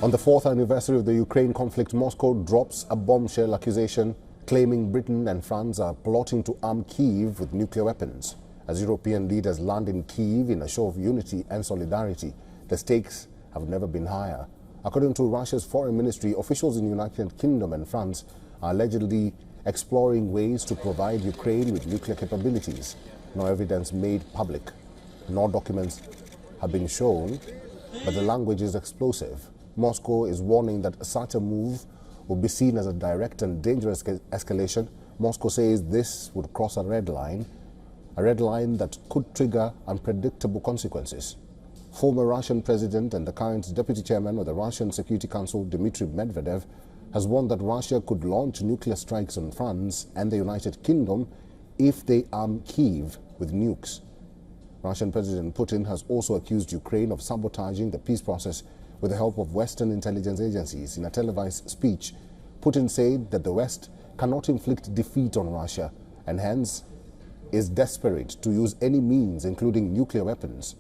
On the 4th anniversary of the Ukraine conflict, Moscow drops a bombshell accusation claiming Britain and France are plotting to arm Kyiv with nuclear weapons. As European leaders land in Kyiv in a show of unity and solidarity, the stakes have never been higher. According to Russia's foreign ministry, officials in the United Kingdom and France are allegedly exploring ways to provide Ukraine with nuclear capabilities. No evidence made public, nor documents have been shown, but the language is explosive. Moscow is warning that such a move will be seen as a direct and dangerous escalation. Moscow says this would cross a red line that could trigger unpredictable consequences. Former Russian president and the current deputy chairman of the Russian Security Council, Dmitry Medvedev, has warned that Russia could launch nuclear strikes on France and the United Kingdom if they arm Kyiv with nukes. Russian President Putin has also accused Ukraine of sabotaging the peace process with the help of Western intelligence agencies. In a televised speech, Putin said that the West cannot inflict defeat on Russia and hence is desperate to use any means, including nuclear weapons.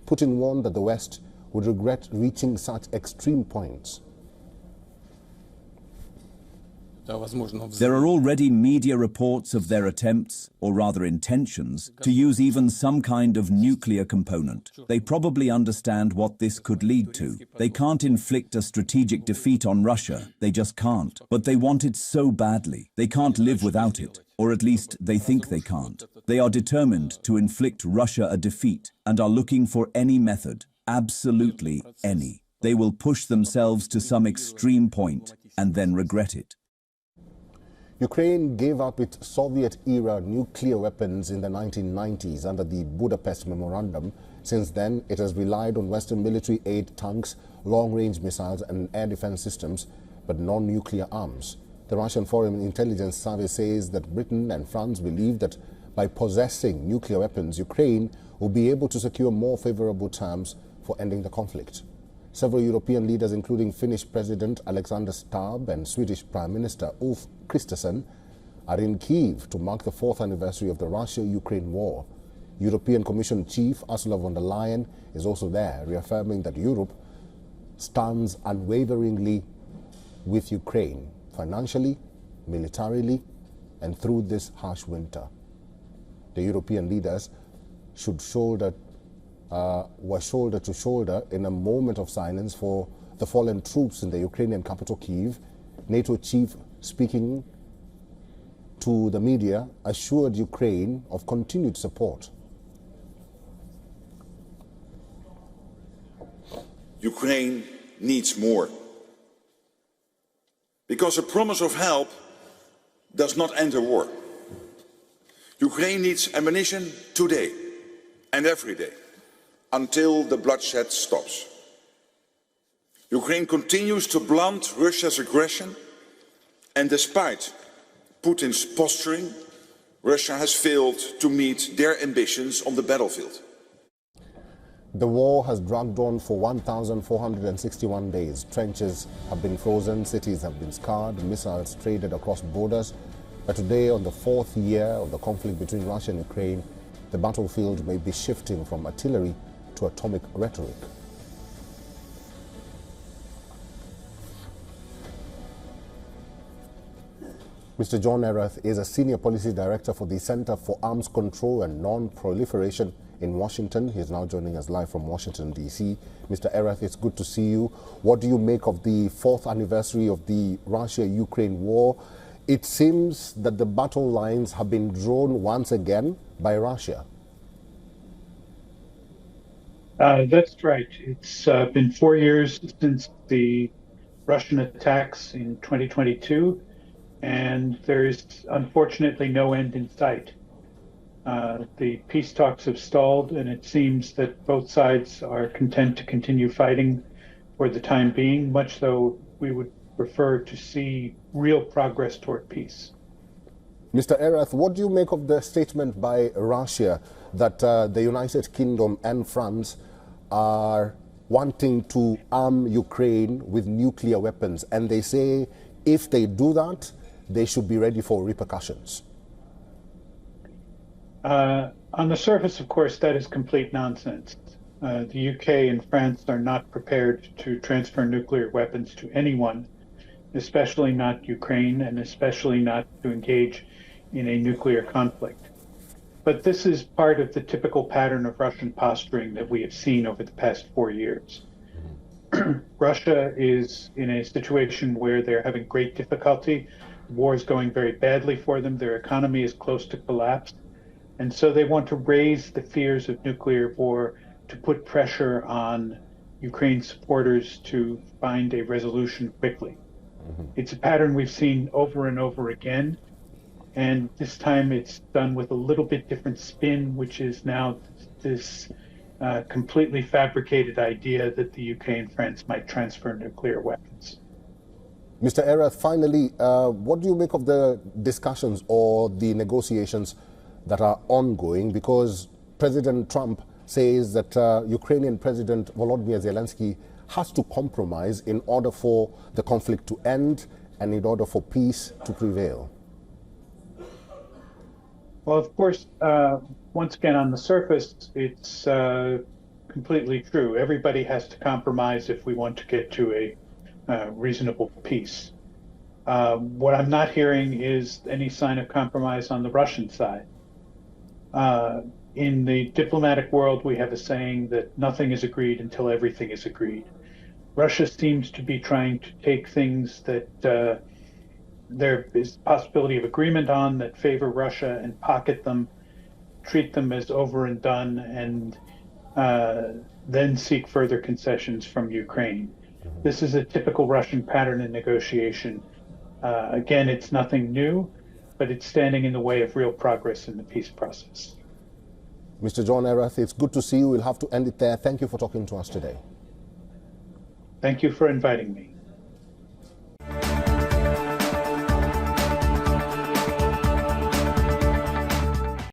Putin warned that the West would regret reaching such extreme points. There are already media reports of their attempts, or rather intentions, to use even some kind of nuclear component. They probably understand what this could lead to. They can't inflict a strategic defeat on Russia, they just can't. But they want it so badly. They can't live without it, or at least they think they can't. They are determined to inflict Russia a defeat and are looking for any method, absolutely any. They will push themselves to some extreme point and then regret it. Ukraine gave up its Soviet-era nuclear weapons in the 1990s under the Budapest Memorandum. Since then, it has relied on Western military aid, tanks, long-range missiles and air defense systems, but no nuclear arms. The Russian Foreign Intelligence Service says that Britain and France believe that by possessing nuclear weapons, Ukraine will be able to secure more favorable terms for ending the conflict. Several European leaders, including Finnish President Alexander Stubb and Swedish Prime Minister Ulf Kristersson, are in Kyiv to mark the 4th anniversary of the Russia-Ukraine war. European Commission Chief Ursula von der Leyen is also there, reaffirming that Europe stands unwaveringly with Ukraine, financially, militarily, and through this harsh winter. The European leaders were shoulder to shoulder in a moment of silence for the fallen troops in the Ukrainian capital Kyiv. NATO chief, speaking to the media, assured Ukraine of continued support. Ukraine needs more. Because a promise of help does not end a war. Ukraine needs ammunition today and every day, until the bloodshed stops. Ukraine continues to blunt Russia's aggression, and despite Putin's posturing, Russia has failed to meet their ambitions on the battlefield. The war has dragged on for 1,461 days. Trenches have been frozen, cities have been scarred, missiles traded across borders. But today, on the 4th year of the conflict between Russia and Ukraine, the battlefield may be shifting from artillery to atomic rhetoric. Mr. John Erath is a Senior Policy Director for the Center for Arms Control and Non-Proliferation in Washington. He is now joining us live from Washington, D.C. Mr. Erath, it's good to see you. What do you make of the 4th anniversary of the Russia-Ukraine war? It seems that the battle lines have been drawn once again by Russia. That's right. It's been 4 years since the Russian attacks in 2022, and there is unfortunately no end in sight. The peace talks have stalled, and it seems that both sides are content to continue fighting for the time being, much though we would prefer to see real progress toward peace. Mr. Erath, what do you make of the statement by Russia that the United Kingdom and France are wanting to arm Ukraine with nuclear weapons, and they say if they do that, they should be ready for repercussions? On the surface, of course, that is complete nonsense. The UK and France are not prepared to transfer nuclear weapons to anyone, especially not Ukraine, and especially not to engage in a nuclear conflict. But this is part of the typical pattern of Russian posturing that we have seen over the past 4 years. Russia is in a situation where they're having great difficulty. War is going very badly for them. Their economy is close to collapse. And so they want to raise the fears of nuclear war to put pressure on Ukraine supporters to find a resolution quickly. It's a pattern we've seen over and over again. And this time it's done with a little bit different spin, which is now this completely fabricated idea that the UK and France might transfer nuclear weapons. Mr. Erath, finally, what do you make of the discussions or the negotiations that are ongoing? Because President Trump says that Ukrainian President Volodymyr Zelensky has to compromise in order for the conflict to end and in order for peace to prevail. Well, of course, once again, on the surface, it's completely true. Everybody has to compromise if we want to get to a reasonable peace. What I'm not hearing is any sign of compromise on the Russian side. In the diplomatic world, we have a saying that nothing is agreed until everything is agreed. Russia seems to be trying to take things that there is possibility of agreement on that favor Russia and pocket them, treat them as over and done, and then seek further concessions from Ukraine. This is a typical Russian pattern in negotiation. Again, it's nothing new, but it's standing in the way of real progress in the peace process. Mr. John Erath, it's good to see you. We'll have to end it there. Thank you for talking to us today. Thank you for inviting me.